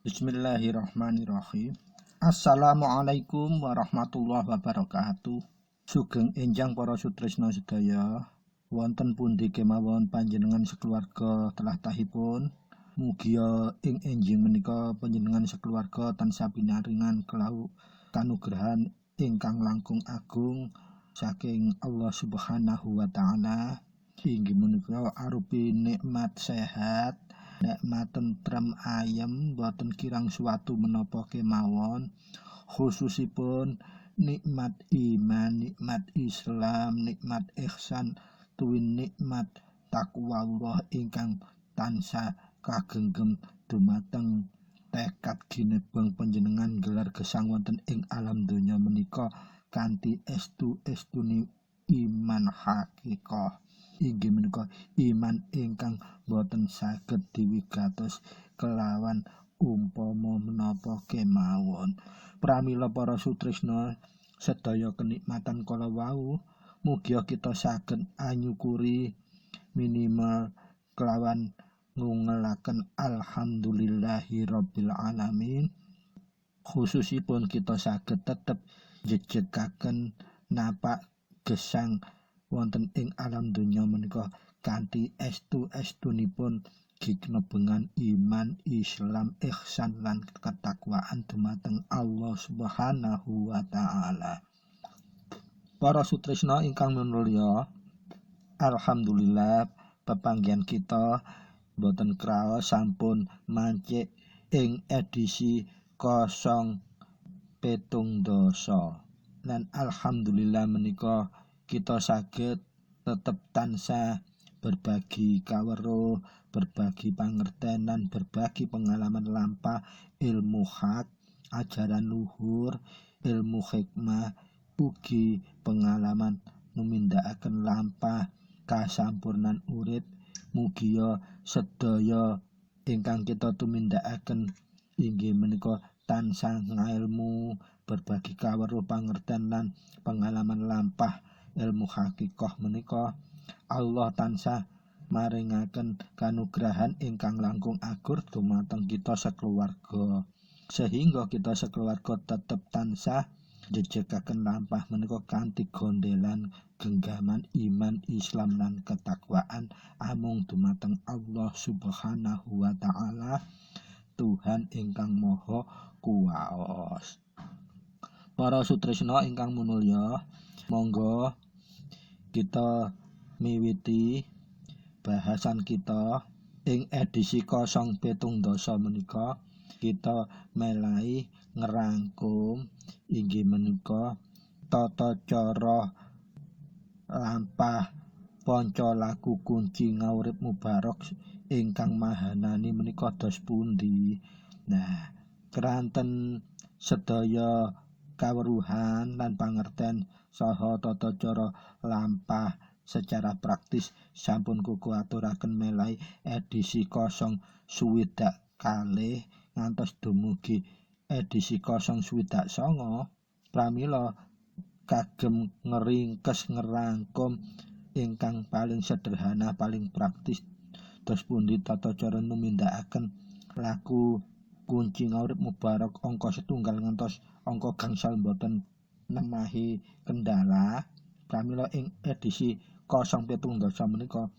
Bismillahirrahmanirrahim. Assalamualaikum warahmatullahi wabarakatuh. Sugeng enjang para sutresna sedaya. Wonten pundi kemawon panjenengan sekeluarga telah tahipun. Mugia ing enjing menika panjenengan sekeluarga tansah pinaringan kelau kanugrahan ingkang langkung agung saking Allah Subhanahu wa taala. Inggih menika arupi nikmat sehat, nikmat tentrem ayem, boten kirang suatu menapa kemawon, khususipun nikmat iman, nikmat Islam, nikmat ihsan, tuwin nikmat takwa Allah ingkang tansah kagenggem dumateng tekad ginebeng panjenengan gelar gesang wonten ing alam donya menika kanthi estuni iman hakikah. Inggih menika iman ingkang boten saged diwigatos kelawan umpama menapa kemawon. Pramila para sutresna sedaya kenikmatan kala wau mugia kita saged anyukuri minimal kelawan ngungelaken alhamdulillahirabbil alamin. Khususipun kita saged tetep jejegaken napak gesang wonten ing alam donya menika kanthi estunipun ginebengan iman, Islam, ihsan lan ketakwaan dumateng Allah Subhanahu wa taala. Para sutresna ingkang minulya, alhamdulillah pepanggihan kita boten kraos sampun mancik ing edisi 070 dan alhamdulillah menika kita saged tetep tansah berbagi kaweruh, berbagi pangertenan, berbagi pengalaman lampah, ilmu hak, ajaran luhur, ilmu hikmah, ugi pengalaman numindakaken lampah kasampurnan urip. Mugia sedaya ingkang kita tumindakaken inggih menika tansah ngailmu, berbagi kaweruh pangerten lan pengalaman lampah ilmu hakikah menika Allah tansah maringaken kanugrahan ingkang langkung agur dumateng kita sekeluarga, sehingga kita sekeluarga tetep tansah jejegaken lampah menika kanthi gondelan genggaman iman, Islam lan ketakwaan amung dumateng Allah Subhanahu wa taala, Tuhan ingkang maha kuwaos. Para sutresna ingkang minulya, monggo kita miwiti bahasan kita ing edisi 070 menika. Kita melai ngerangkum inggih menika tata cara lampah panca laku kunci ngaurip mubarok ingkang mahanani menika dos pundi. Nah, keranten sedaya kaweruhan lan pangerten saha tata cara lampah secara praktis sampun kuku aturaken melai edisi 069 ngantos dumugi edisi 069. Pramila kagem ngeringkes ngerangkum ingkang paling sederhana, paling praktis dos pundi tata cara numindakaken laku kunci ngaurip mubarok angka setunggal ngantos angka gangsal boten nemahi kendala. Pramila ing edisi 070 menika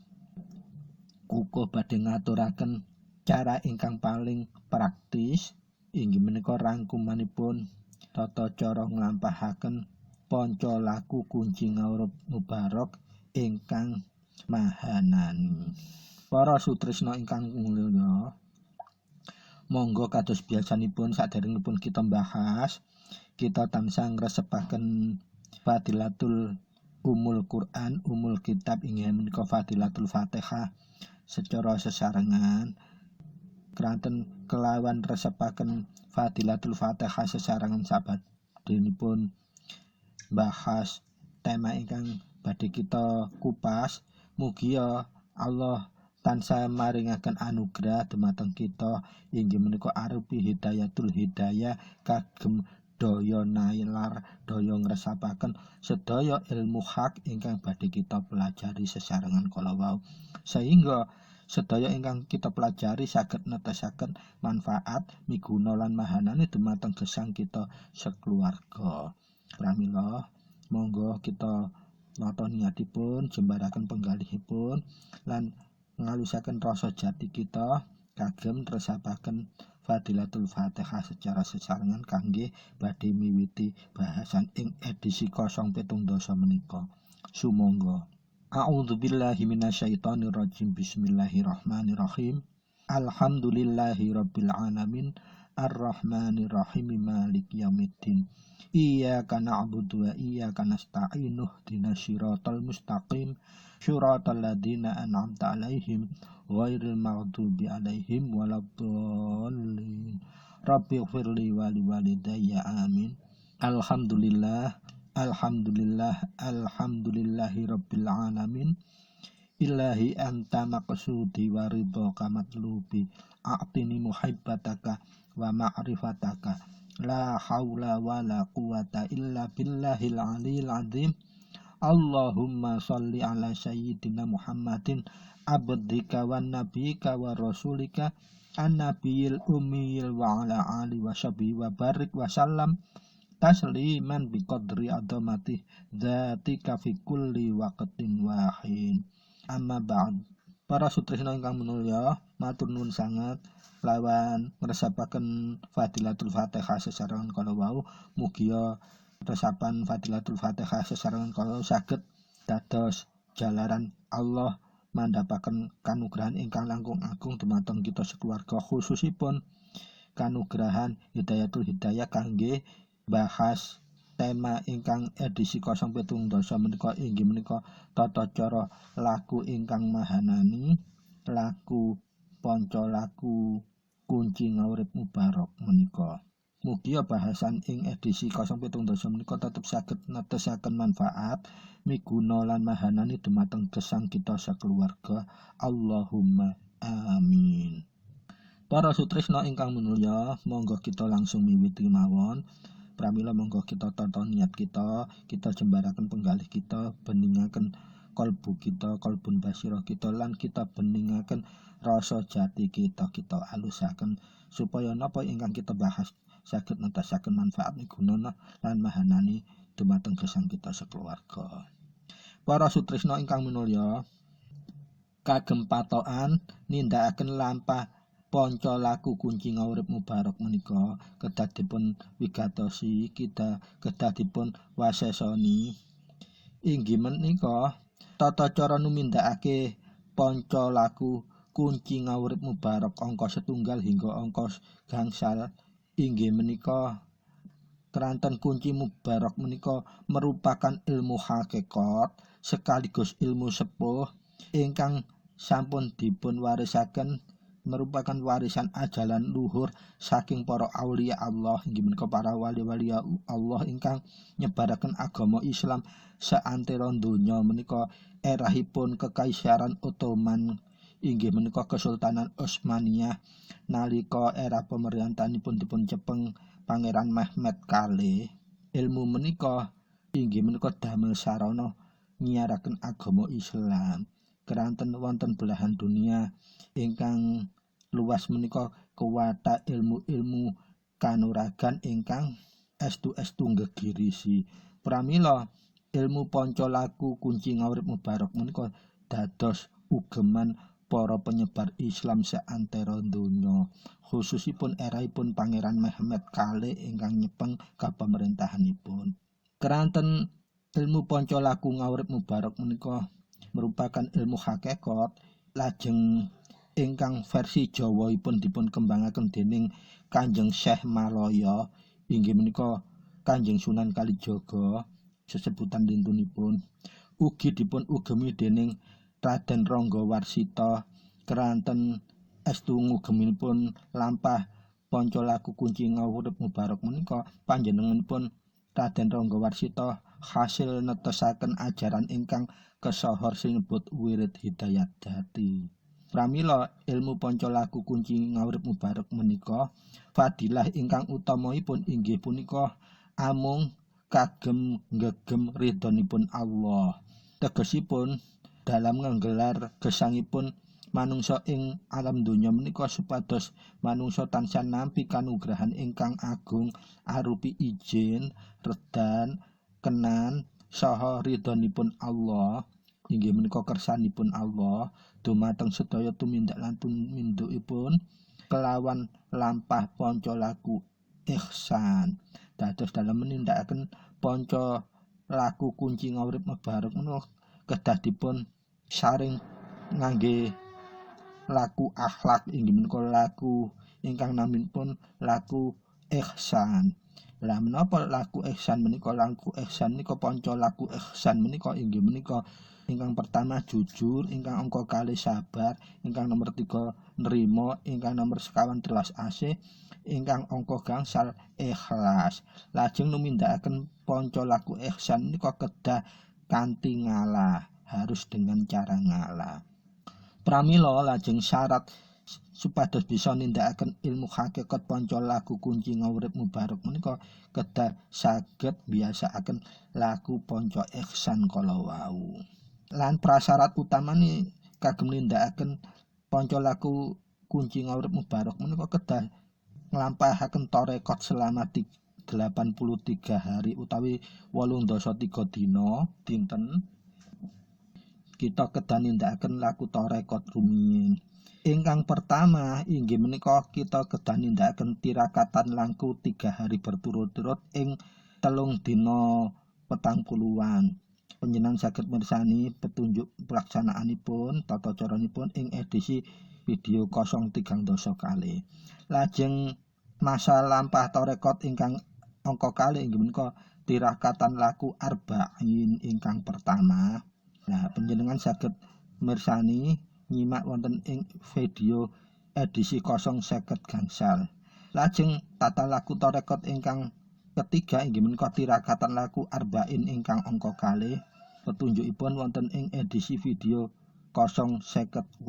kukuh badhe ngaturaken cara ingkang paling praktis inggih menika rangkumanipun tata cara nglampahaken panca laku kunci ngaurip mubarok ingkang mahanani. Para sutresna ingkang mulya, monggo kados biasanipun saderengipun kita bahas, kita tansah ngresepaken Fadilatul Umul Quran, Umul Kitab inggih menika Fadilatul Fatihah secara sesarengan. Keranten kelawan resepaken Fadilatul Fatihah sesarengan sabadenipun bahas tema ingkang badhe kita kupas. Mugia Allah tansah maringaken anugerah dumateng kita inggih menika arupi hidayatul hidayah kagem daya nailar, daya ngresapaken sedaya ilmu hak ingkang badhe kita pelajari sesarengan kala wau, sehingga sedaya ingkang kita pelajari saged netesaken manfaat miguna lan mahanane dumateng gesang kita sakeluarga. Pramila monggo kita nata niatipun jembaraken penggalihipun lan ngalusaken rasa jati kita kagem tresnapaken Fadilatul Fatihah secara sesarengan kangge badhe miwiti bahasan ing edisi 017 menika. Sumangga. A'udzubillahi minasyaitonirrajim. Bismillahirrahmanirrahim. Alhamdulillahirabbil alamin arrahmanirrahim maliki yaumiddin. Iyyaka na'budu wa iyyaka nasta'in ihdinas siratal mustaqim siratal ladzina an'amta 'alaihim ghairil maghdubi alaihim waladdallin. Rabbighfirli wa liwalidayya amin. Alhamdulillah alhamdulillahi rabbil alamin. Ilahi anta maqsudi wa ridhaka matlubi a'tini muhibbataka wa ma'rifataka la haula wa la quwata illa billahil aliyil azim. Allahumma sholli ala sayyidina Muhammadin abdika wa nabiyika wa rasulika an-nabiyil ummiyil wa ala ali wa sahbihi wa barik wa sallam tasliman biqadri adamati dzatika fi kulli waqtin wahin. Amma ba'd. Para sutresna ingkang minulya, matur nuwun sanget lawan ngresapaken Fadilatul Fatihah sesarengan kala wau. Mugia resapan Fadilatul Fatihah sesarengan kala saged dados jalaran Allah mandhapaken kanugrahan ingkang langkung agung dumateng kita sekeluarga, khususipun kanugrahan Hidayatul Hidayah kangge bahas tema ingkang edisi 017 menika inggih menika tata cara laku ingkang mahanani, laku panca laku kunci ngaurip mubarok menika. Mugia bahasan ing edisi 017 menika tetep saged netesaken manfaat miguna lan mahanani dumateng gesang kita sakeluarga. Allahumma amin. Para sutresna ingkang minulya, monggo kita langsung miwiti mawon. Pramila monggo kita tata niat kita jembaraken penggalih kita, beningaken kalbu kita, kalbun basirah kita, lan kita beningaken rasa jati kita alusaken supaya napa ingkang kita bahas saged netesaken manfaat migunana lan mahanani dumateng gesang kita sakeluarga. Para sutresna ingkang minulya, kagem patokan nindakaken lampah panca laku kunci ngaurip mubarok menika kedah dipun wigatosi, kita kedah dipun wasesoni. Inggih menika tata cara numindakake panca laku kunci ngaurip mubarok angka 1 hingga angka gangsal. Inggih menika keranten kunci mubarok menika merupakan ilmu hakikat sekaligus ilmu sepuh ingkang sampun dipun warisaken, merupakan warisan ajalan luhur saking para aulia Allah, inggih menika para wali-wali Allah ingkang nyebaraken agama Islam saantero donya menika erahipun Kekaisaran Ottoman, inggih menika Kesultanan Utsmaniyah nalika era pemerintahanipun dipun cepeng Pangeran Mehmet kalih. Ilmu menika inggih menika damel sarana nyiaraken agama Islam keranten wonten belahan dunia ingkang luas menika kuwata ilmu-ilmu kanuragan ingkang estu nggegirisi. Pramila ilmu panca laku kunci ngaurip mubarok menika dados ugeman para penyebar Islam saantero donya, khususipun eraipun Pangeran Mehmet kalih ingkang nyepeng kapemerintahanipun. Keranten ilmu panca laku ngaurip mubarok menika merupakan ilmu hakikat, lajeng ingkang versi Jawaipun dipun kembangaken dening Kanjeng Syekh Malaya, inggih menika Kanjeng Sunan Kalijaga sesebutan dintunipun, ugi dipun ugemi dening Raden Rangga Warsita keranten estu ngugeminipun lampah panca laku kunci ngaurip mubarok menika panjenenganipun Raden Rangga Warsita hasil netesaken ajaran ingkang kesahor sinebut wirid hidayat jati. Pramila ilmu panca laku kunci ngaurip mubarok menika fadilah ingkang utamanipun inggih punika amung kagem nggegem ridhonipun Allah. Tegesipun dalam nggelar gesangipun manungsa ing alam donya menika supados manungsa tansah nampi kanugrahan ingkang agung arupi ijin, redan, kenan saha ridhonipun Allah inggih menika kersanipun Allah dumateng sedaya tumindak lan tumindukipun kelawan lampah panca laku ihsan. Dados dalam menindakaken panca laku kunci ngurip mubarek menika kedah dipun saring ngangge laku akhlak inggih menika laku ingkang naminipun laku ihsan. Lah menapa laku ihsan menika panca laku ihsan menika inggih menika ingkang pertama jujur, ingkang angka kalih sabar, ingkang nomor 3 nrimo, ingkang nomor 5 telas asih, ingkang angka gangsal ikhlas. Lajeng numindakaken panca laku ihsan menika kedah kanthi ngalah, harus dengan cara ngalah. Pramila lajeng syarat supados bisa nindakaken ilmu hakikat panca laku kunci ngurip mubarek menika kedah saged biasaaken laku panca ihsan kala wau. Lan prasyarat utamane kagem nindakaken panca laku kunci ngurip mubarek menika kedah nglampahaken tarekat selama 83 hari utawi 83 dina dinten kita kedah nindakaken laku tarekat rumiyin. Ingkang pertama inggih menika kita kedah nindakaken tirakatan langkung 3 hari berturut-turut ing 3 dina 40-an. Panjenengan saged mirsani petunjuk pelaksanaanipun tata caranipun ing edisi video 030 kali. Lajeng masa lampah tarekat ingkang angka kalih inggih menika tirakatan laku arba'in ingkang pertama. Nah, panjenengan saged mirsani nyimak wonten ing video edisi 050 gangsal. Lajeng tata laku tarekat ingkang ketiga inggih menika tirakatan laku arba'in ingkang angka kalih. Petunjukipun wonten ing edisi video 058.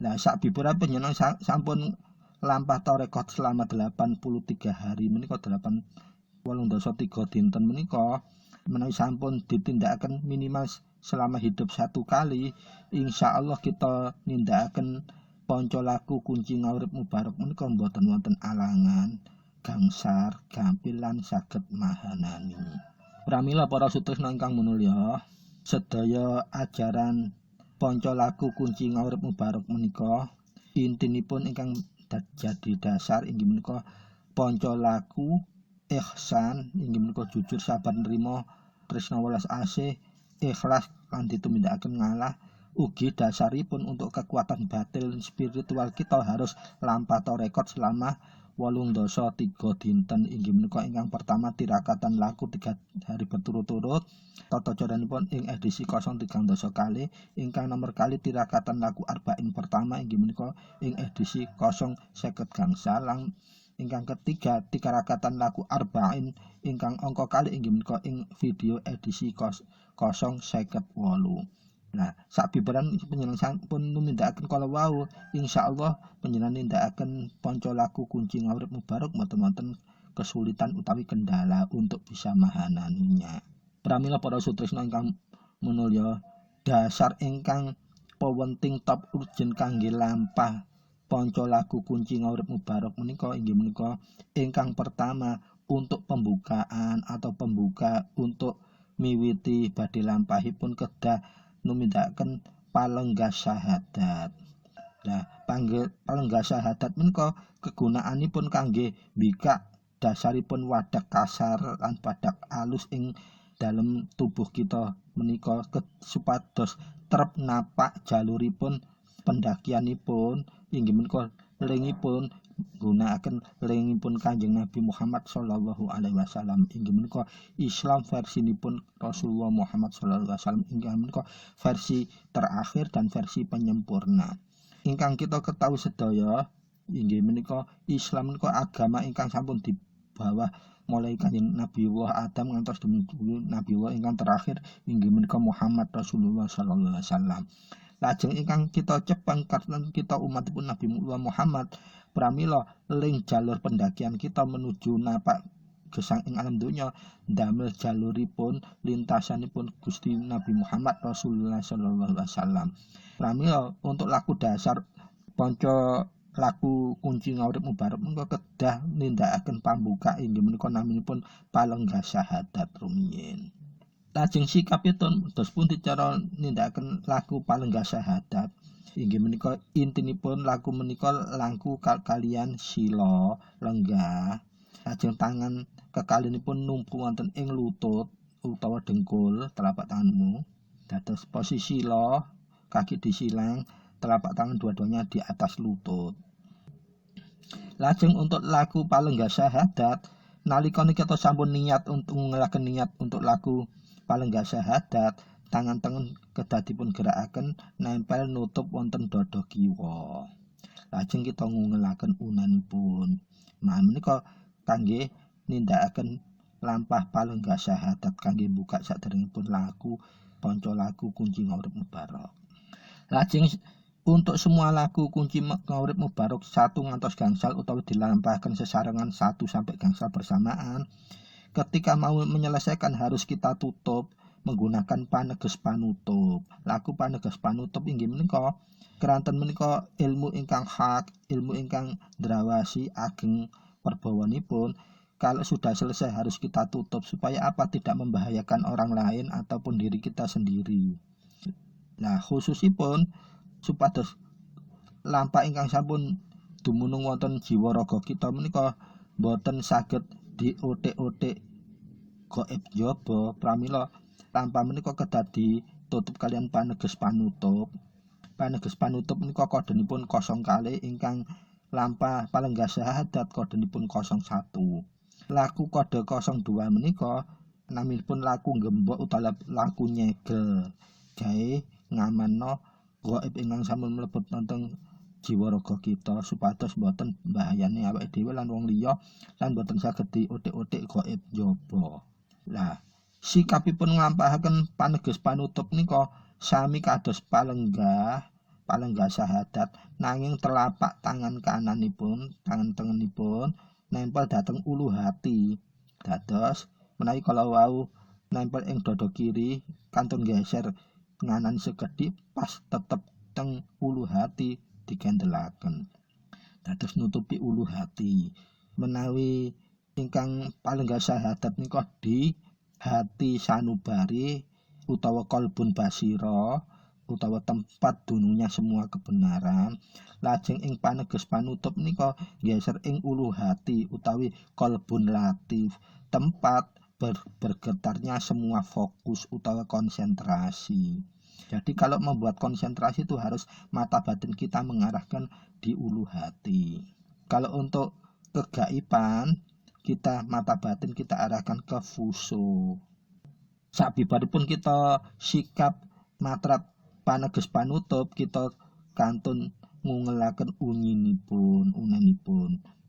Nah, sakbiburan panjenengan sampun lampah tarekat selama 83 hari menika 83 dinten menika menawi sampun ditindakaken minimal selama hidup 1 kali, insya Allah kita nindakaken panca laku kunci ngurip mubarek menika mboten wonten alangan, gangsar, gampil lan saged mahanani. Pramila para sutresna ingkang minulya, sedaya ajaran panca laku kunci ngurip mubarek menika intinipun ingkang jadi dasar inggih menika panca laku ihsan inggih menika jujur, sabar, nrimo, tresna welas asih, ikhlas lan ditumindakaken ngalah. Ugi dasaripun untuk kekuatan batin spiritual kita harus lampah tarekat selama 83 dinten inggih menika ingkang pertama tirakatan laku 3 hari berturut-turut tata caranipun ing edisi 030 kali, ingkang nomor kali tirakatan laku arba'in pertama inggih menika ing edisi 050 gangsal, lan ingkang ketiga tirakatan laku arba'in ingkang angka kali inggih menika ing video edisi 058. Nah, sakbibaran panjenengan sampun numindakaken kala wau, insyaallah panjenengan nindakaken panca laku kunci ngurip mubarek mboten kesulitan utawi kendala untuk bisa mahananinya. Pramila para sutresna ingkang minulya, dasar ingkang pawenting top urgen kangge lampah panca laku kunci ngurip mubarek menika inggih menika ingkang pertama untuk pembukaan atau pembuka untuk miwiti badhe lampahipun kedah numindakaken palenggah syahadat. Nah, palenggah syahadat menika kegunaanipun kangge mbikak dasaripun wadah kasar lan wadah alus ing dalem tubuh kita menika supados trep napak jaluripun pendakianipun inggih menika lengipun gunakaken lengipun Kanjeng Nabi Muhammad sallallahu alaihi wasallam inggih menika Islam versinipun Rasulullah Muhammad sallallahu alaihi wasallam inggih menika versi terakhir dan versi penyempurna. Ingkang kita ketahui sedaya inggih menika Islam menika agama ingkang sampun dibawa mulai Kanjeng Nabi Adam ngantos dumugi Nabi ingkang terakhir inggih menika Muhammad Rasulullah sallallahu alaihi wasallam. Lajeng ingkang kita cepeng karena kita umatipun Nabi Muhammad pramila ling jalur pendakian kita menuju napak gesang ing alam donya damel jaluripun lintasanipun Gusti Nabi Muhammad Rasulullah sallallahu alaihi wasallam. Pramila untuk laku dasar panca laku kunci ngaurip mubarok menika kedah nindakaken pambuka inggih menika naminipun palengga syahadat rumiyin. Lajeng sikapipun dos pundi cara nindakaken laku palengga syahadat inggih menika intinipun laku menika langku kalian sila lenggah. Lajeng tangan kekalinipun numpu wonten ing lutut utawa dengkul telapak tanganmu. Dados posisi sila, kaki disilang, telapak tangan dua-duanya di atas lutut. Lajeng untuk laku palengga syahadat nalika kita sampun niat untuk ngelaken niat untuk laku palengga syahadat, tangan-tangan kedah dipun gerakaken nempel nutup wonten dada kiwa. Lajeng kita ngungelaken unanipun. Menika kangge nindakaken lampah palengga syahadat kangge buka saderengipun laku panca laku kunci ngaurip mubarok. Lajeng untuk semua laku kunci ngaurip mubarok 1 ngantos gangsal utawi dilampahkan sesarengan 1 sampai gangsal bersamaan. Ketika mau menyelesaikan harus kita tutup menggunakan paneges panutup. Laku paneges panutup inggih menika keranten menika ilmu ingkang hak, ilmu ingkang ndrawasi ageng perbawanipun. Kalau sudah selesai harus kita tutup supaya apa? Tidak membahayakan orang lain ataupun diri kita sendiri. Nah, khususipun supados lampah ingkang sampun dumunung wonten jiwa raga kita menika boten saged diothik-othik gaib jaba. Pramila lampah menika kedah ditutup kalian paneges panutup. Paneges panutup menika kodenipun 02 ingkang lampah palengga syahadat kodenipun 01. Laku kode 02 menika naminipun laku gembok utawa laku nyegel gawe ngamanno gaib ingkang sampun mlebet wonten jiwa raga kita supados boten bahayane awake dhewe lan wong liya lan boten saged diothik-othik gaib jaba. Lah, sikapipun nglampahaken paneges panutup nika sami kados palengga syahadat nanging telapak tangan kananipun, tangan tengenipun nempel dhateng ulu hati. Dados menawi kala wau nempel ing dada kiri kantun geser nganan sekedhik pas tetep teng ulu hati dikendelaken. Dados nutupi ulu hati. Menawi ingkang palengga syahadat nika di hati sanubari utawa kolbun basira utawa tempat dunungnya semua kebenaran. Lajeng ing paneges panutup nika geser ing ulu hati utawi kolbun latif, tempat bergetarnya semua fokus utawa konsentrasi. Jadi kalau membuat konsentrasi itu harus mata batin kita mengarahkan di ulu hati. Kalau untuk kegaiban kita mata batin kita arahkan ke fuso. Sabibaripun kita sikap matrap paneges panutup kita kantun ngungelaken unanipun.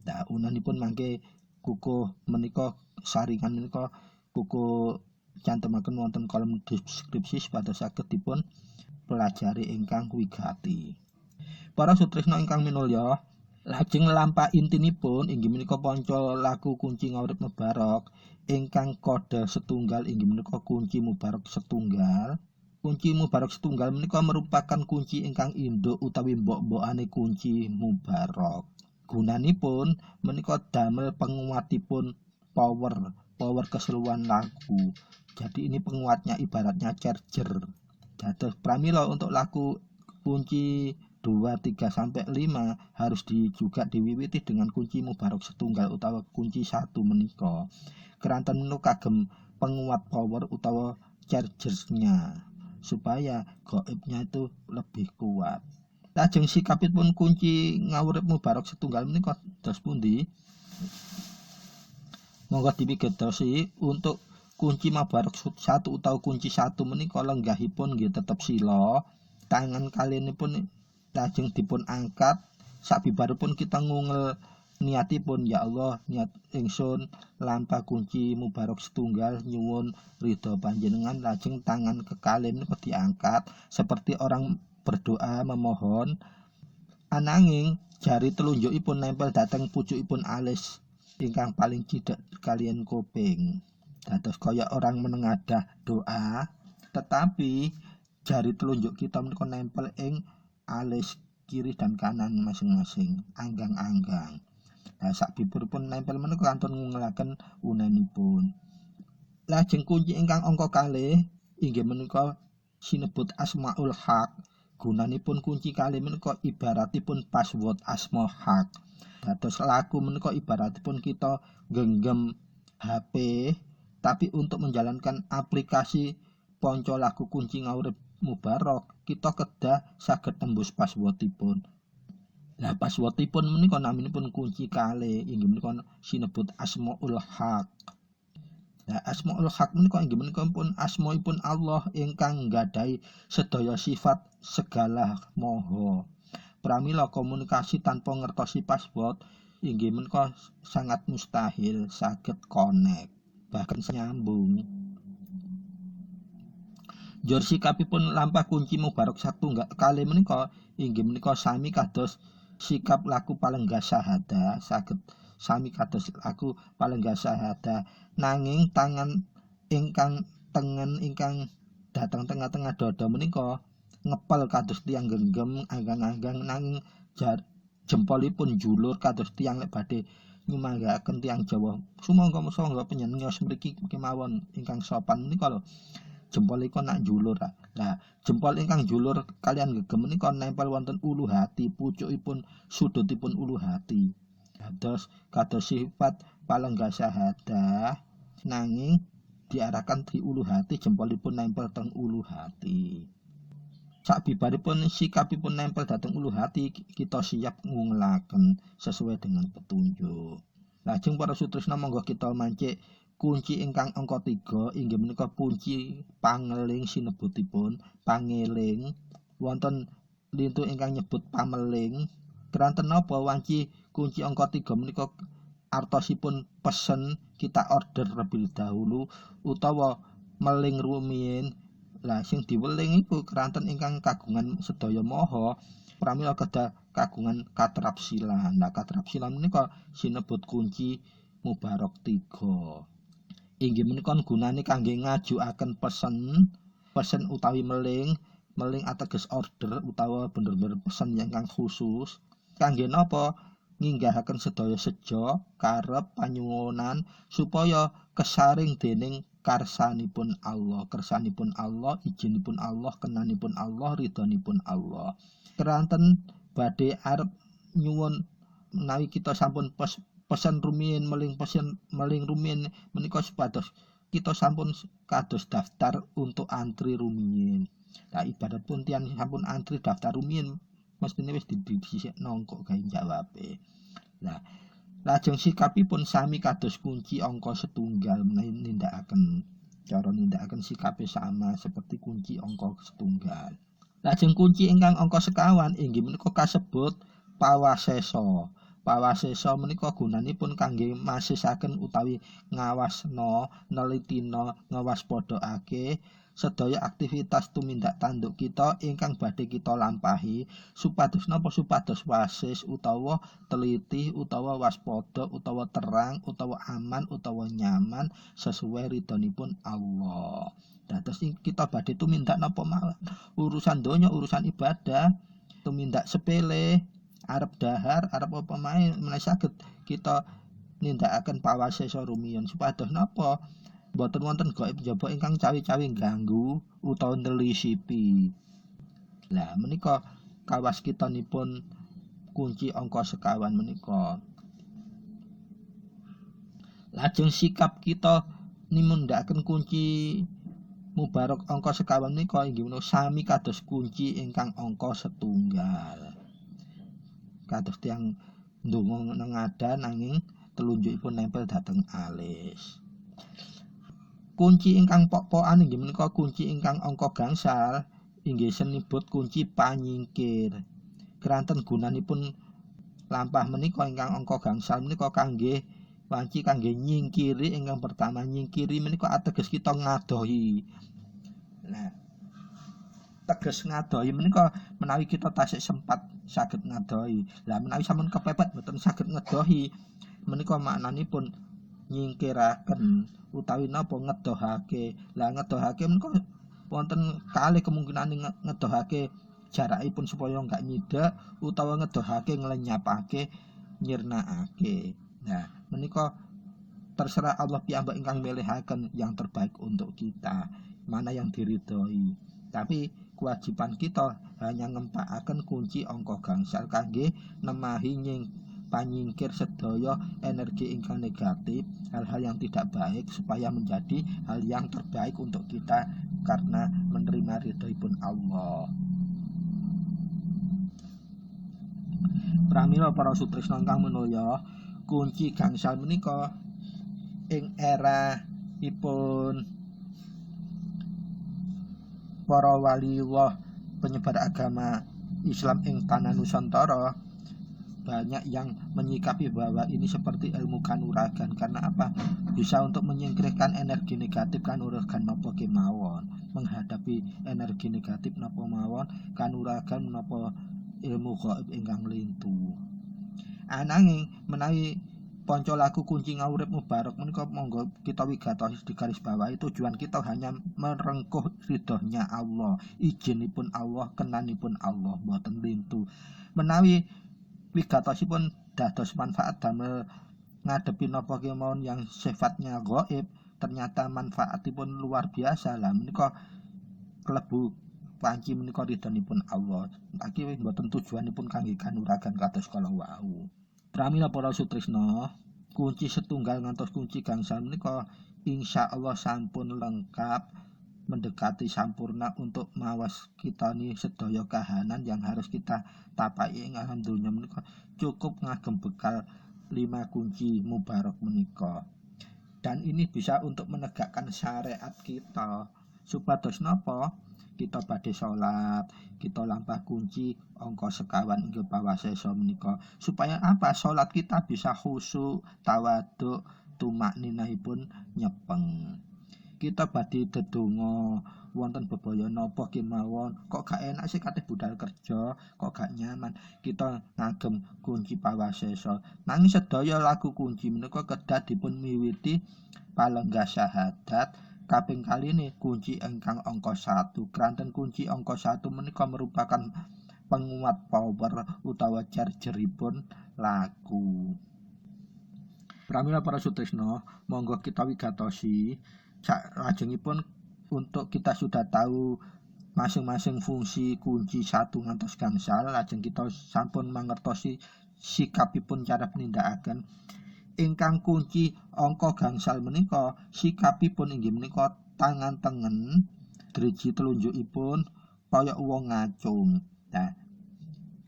Nah, unanipun mangke kukuh menika saringan menika kukuh cantemaken wonten kolom deskripsi supados saged dipun pelajari ingkang wigati. Para sutresna ingkang minulya, lajeng lampah intinipun inggih menika panca laku kunci ngaurip mubarok ingkang kode setunggal inggih menika kunci mubarok setunggal. Kunci mubarok setunggal menika merupakan kunci ingkang induk utawi mbok-mbokane kunci mubarok. Gunanipun menika damel penguatipun power keseluruhan laku. Jadi ini penguatnya ibaratnya charger. Dados pramila untuk laku kunci 2, 3 sampai 5 harus juga diwiwiti dengan kunci mubarok setunggal utawa kunci 1 menika. Keranten menika kagem penguat power utawa chargernya supaya gaibnya itu lebih kuat. Lajeng sikapipun kunci ngaurip mubarok setunggal menika dos pundi? Monggo dipigetosi untuk kunci mubarok 1 utawa kunci 1 menika lenggahipun nggih tetep sila, tangan kalinipun lajeng dipun angkat sabibaripun kita ngungel niatipun, ya Allah, niat ingsun lampah kunci mubarok setunggal nyuwun ridho panjenengan. Lajeng tangan kekalih menika diangkat seperti orang berdoa memohon, ananging jari telunjukipun nempel dhateng pucukipun alis ingkang paling cidhek kalian kuping. Dados kaya orang menengadah doa, tetapi jari telunjuk kita menika nempel ing alis kiri dan kanan masing-masing, anggang-anggang. Nah, sak bibiripun nempel menika kantun ngungelaken unenipun. Lajeng kunci ingkang angka kalih inggih menika sinebut Asmaul Haq. Gunanipun kunci kalih menika ibaratipun password asma hak. Dados laku menika ibaratipun kita genggam HP, tapi untuk menjalankan aplikasi ponco laku kunci ngawurip mubarok, kita kedah saged tembus passwordipun. Lah passwordipun menika naminipun kunci kalih inggih menika sinebut Asmaul Haq. Nah, Asmaul Haq menika inggih menika pun asmaipun Allah ingkang nggadhahi sedaya sifat segala maha. Pramila komunikasi tanpa ngertosi password inggih menika sangat mustahil saged connect, bahkan nyambung. Jur sikapipun lampah kunci mubarok satunggal kalih menika inggih menika sami kados sikap laku palenggah syahadah, saged sami kados laku palenggah syahadah, nanging tangan ingkang tengen ingkang dateng tengah-tengah dada menika ngepel kados tiyang genggam anggang-anggang, nanging jempolipun julur kados tiyang lek badhe nyumanggaken tiyang Jawa. Sumangga panjenengan mriki kemawon ingkang sopan menika lho. Jempol iku nak julur. Nah, jempol ingkang julur kalian gegem menika nempel wonten ulu hati, pucukipun sudutipun ulu hati. Kados sifat palenggah syahadah nanging diarahkan di ulu hati, jempolipun nempel teng ulu hati. Sabibaripun sikapipun nempel dhateng ulu hati, kita siap ngungelaken sesuai dengan petunjuk. Lajeng para sutresna monggo kita mancik kunci ingkang angka 3 inggih menika kunci pangeling sinebutipun pangeling. Wonten lintu ingkang nyebut pameling. Keranten napa wanci kunci angka 3 menika artosipun pesen, kita order terlebih dahulu utawa meling rumiyin. Lah sing diweling iku keranten ingkang kagungan sedaya maha, pramila kedah kagungan katrapsilan. Nah, katrapsilan menika sinebut kunci mubarok 3. Inggih menika gunane kangge ngajuaken pesen utawi meling ateges order utawa bener-bener pesen ingkang khusus kangge napa nginggahaken sedaya sejo karep panyuwunan supaya kesaring dening karsanipun Allah, ijinipun Allah, kenanipun Allah, ridhonipun Allah. Keranten badhe arep nyuwun menawi kita sampun pesan rumiyin meling rumiyin menika supados kita sampun kados daftar untuk antri rumiyin. Lah ibarat pun tiyang sampun antri daftar rumiyin mestine wis didhisikno kok gawe jawabe. Lah lajeng sikapipun sami kados kunci angka setunggal menawi nindakaken cara nindakaken sikape sama seperti kunci angka setunggal. Lajeng kunci ingkang angka sekawan inggih menika kasebut pawasesa. Pawasesa menika gunanipun kangge masisaken utawi ngawasna, nelitina, ngawaspadhaake sedaya aktivitas tumindak tanduk kita ingkang badhe kita lampahi supados napa supados wasis utawa teliti utawa waspada utawa terang utawa aman utawa nyaman sesuai ridhonipun Allah. Dados kita badhe tumindak napa mawon urusan donya, urusan ibadah, tumindak sepele arep dahar, arep apa main menawi saged kita nindakaken pawasesa rumiyin supados napa boten wonten gaib njaba ingkang cawi-cawi ganggu utawa nelisipi. Lah menika kawaskitanipun kunci angka sekawan menika. Lajeng sikap kita nimundakaken kunci mubarok angka sekawan menika inggih menika sami kados kunci ingkang angka setunggal. Kados tiyang ndonga nengada nanging telunjukipun nempel dhateng alis. Kunci ingkang pok-pokan inggih menika kunci ingkang angka gangsal inggih sinebut kunci panyingkir. Keranten gunanipun lampah menika ingkang angka gangsal menika kangge wanci kangge nyingkiri ingkang pertama nyingkiri menika ateges kita ngadohi. Nah, teges ngadohi menika menawi kita tasik sempat saged ngadohi. Lah menawi sampun kepepet boten saged ngadohi menika maknanipun nyingkiraken utawi napa ngedohake. Lah ngedohake menika wonten kalih kemungkinan ngedohake jarakipun supaya enggak nyidak utawa ngedohake nglenyapake nyirnakake. Nah menika terserah Allah piyambak ingkang milihaken yang terbaik untuk kita, mana yang diridhoi. Tapi kewajiban kita hanya ngempakaken kunci angka gangsal kangge nemahi panyingkir sedaya energi ingkang negatif, hal-hal yang tidak baik supaya menjadi hal yang terbaik untuk kita karena menerima ridhoipun Allah. Pramila para sutresna ingkang minulya, kunci gangsal menika ing era ipun para waliullah penyebar agama Islam ing tanah Nusantara, banyak yang menyikapi bahwa ini seperti ilmu kanuragan. Karena apa? Bisa untuk menyingkirkan energi negatif kanuragan napa kemawon, menghadapi energi negatif napa mawon kanuragan napa ilmu gaib ingkang lintu. Ananging menawi ponco lagu kunci ngaurip mubarak menika monggo kita wigatos di garis bawahi tujuan kita hanya merengkuh ridhonya Allah, izinipun Allah, kenanipun Allah, boten lintu. Menawi wigatosipun dados manfaat damel ngadepi napa kemawon yang sifatnya gaib, ternyata manfaatipun luar biasa. Lah menika klebu panci menika ridhonipun Allah. Aki boten tujuanipun kangge kanuragan kados kala wau. Pramila para sutresna, kunci setunggal ngantos kunci gangsal menika insyaallah sampun lengkap mendekati sampurna untuk mawas kita nih sedaya kahanan yang harus kita tapai ing alam dunya menika cukup ngagem bekal 5 kunci mubarak menika. Dan ini bisa untuk menegakkan syariat kita supados napa? Kita badhe salat, kita lampah kunci angka sekawan inggih pawasesa menika. Supaya apa? Salat kita bisa khusyuk, tawaduk, tumakninahipun nyepeng. Kita badhe dedonga wonten bebaya napa kemawon, kok gak enak sih kateh budal kerja, kok gak nyaman. Kita ngagem kunci pawasesa. Nanging sedaya lagu kunci menika kedah dipun miwiti palenggah syahadat kaping kaline kunci ingkang angka 1. Kranten kunci angka 1 menika merupakan penguat power utawa chargeripun lagu. Pramila para sutresna, monggo kita wigatosi salajengipun untuk kita sudah tahu masing-masing fungsi kunci 1 ngantos gangsal, lajeng kita sampun mangertosi sikapipun cara penindakaken. Ingkang kunci angka gangsal menika sikapipun inggih menika tangan tengen driji telunjukipun kaya wong ngacung. Nah,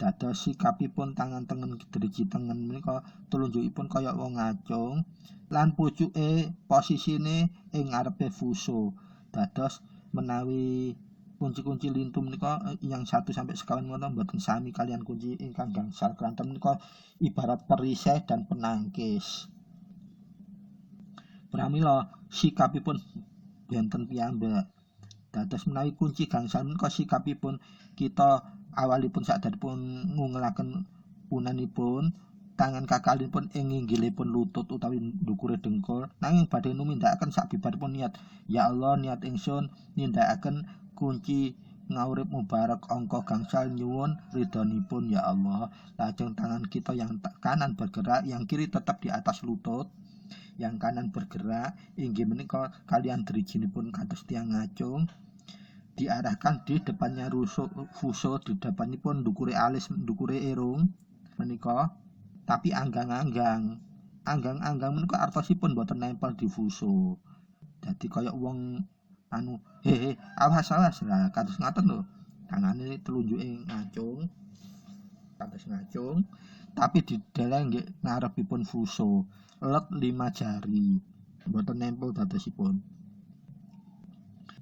dados sikapipun tangan tengen driji tengen menika telunjukipun kaya wong ngacung lan pucuke posisine ing ngarepe fuso. Dados menawi kunci-kunci lintu menika yang 1 sampai sekawan menika mboten sami kalian kunci ingkang gangsal. Kranten menika ibarat perisai dan penangkis. Pramila sikapipun benten piyambak. Dados menawi kunci gangsal menika sikapipun kita awalipun saderepun ngungelaken punanipun tangan kakalipun ing inggilipun lutut utawi ndukure dengkul, nanging badhe numindakaken sabibaripun niat. Ya Allah, niat ingsun nindakaken kunci ngaurip mubarak angka gangsal nyuwun ridhonipun ya Allah. Lajeng tangan kita yang kanan bergerak, yang kiri tetap di atas lutut, yang kanan bergerak inggih menika kalian drijinipun kados tiyang ngacung diarahkan di depannya fuso, di depanipun ndukure alis, ndukure irung menika, tapi anggang-anggang menika artosipun boten nempel di fuso. Dadi kaya wong anu awas lah kados ngaten lho. Tangane telunjuke ngacung, kados ngacung, tapi dideleng nggih ngarepipun fuso. Let 5 jari, boten nempel dadosipun.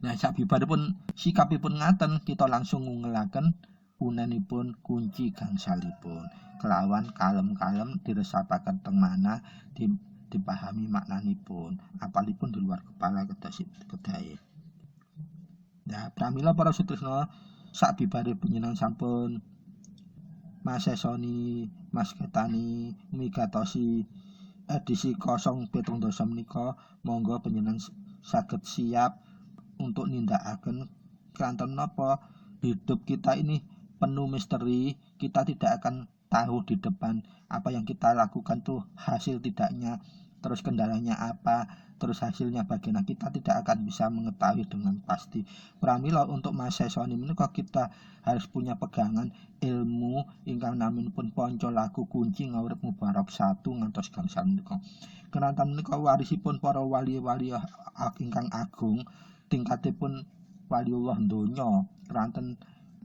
Nah, sabibaripun sikapipun ngaten, kita langsung ngungelaken punanipun kunci gangsalipun. Kelawan kalem-kalem diresapaken teng manah, dipahami maknanipun, apalipun di luar kepala kedahe. Nah, pramila para sutresna, sabibare panjenengan sampun masesoni, masketani, migatosi edisi 070 menika monggo panjenengan saged siap untuk nindakaken kanton napa hidup kita ini penuh misteri. Kita tidak akan tahu di depan apa yang kita lakukan tuh hasil tidaknya, terus kendalanya apa, terus hasilnya bagaimana, kita tidak akan bisa mengetahui dengan pasti. Pramila untuk masa soni menika kita harus punya pegangan ilmu ingkang naminipun ponco laku kunci ngurip mubarok satu ngantos gangsal menika. Kenatan menika warisipun para wali-wali ingkang agung, tingkatipun waliullah donya. Keranten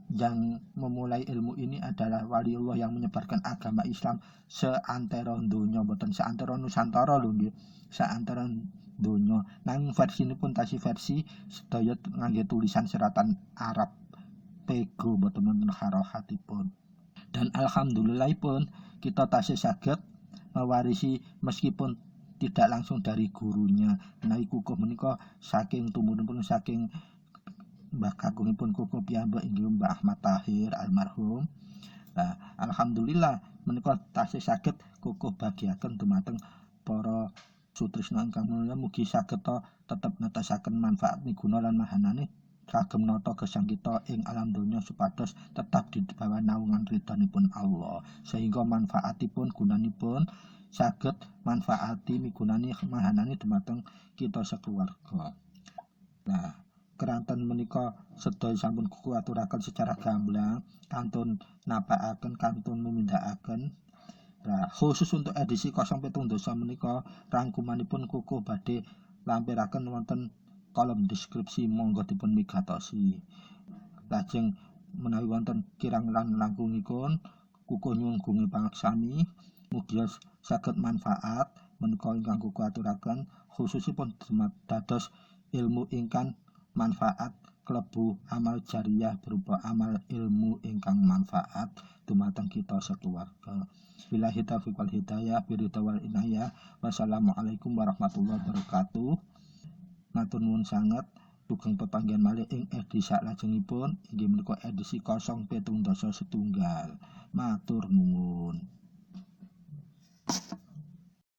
yang memulai ilmu ini adalah waliullah yang menyebarkan agama Islam seantero donya, boten seantero Nusantara lho nggih, seantero donya. Nanging versinipun tasih versi sedaya ngangge tulisan seratan Arab pego, boten wonten harohatipun. Dan alhamdulillahipun kita tasih saged mewarisi meskipun tidak langsung dari gurunya. Menawi kukuh menika saking tumurunipun saking Mbah kakungipun kukuh piyambak inggih Mbah Ahmad Tahir almarhum. Nah, alhamdulillah menika tasih saged kukuh bagiaken dumateng para sutrisna ingkang mulya, mugi saged tetep netesaken manfaat miguna lan mahanane kagem nata gesang kita ing alam donya supados tetap di bawah naungan ridhanipun Allah, sehingga manfaatipun gunanipun saged manfaati migunani mahanane dumateng kita sekeluarga. Nah, keranten menika sedaya sampun kuku aturaken secara gamblang, kantun napakaken, kantun numindakaken. Nah, khusus untuk edisi 070 menika rangkumanipun kuku badhe lampiraken wonten kolom deskripsi, monggo dipun migatosi. Lajeng menawi wonten kirang lan langkungipun kuku nyuwun gunge pangaksami, mugi saged manfaat menika ingkang kuku aturaken, khususipun dados ilmu ingkang manfaat klebu amal jariyah berupa amal ilmu ingkang manfaat dumateng kita sekeluarga. Billahi taufiq wal hidayah, biridha wal inayah. Wassalamualaikum warahmatullahi wabarakatuh. Matur nuwun sanget. Dugeng pepanggihan malih ing edisi salajengipun inggih menika edisi 070 setunggal. Matur nuwun.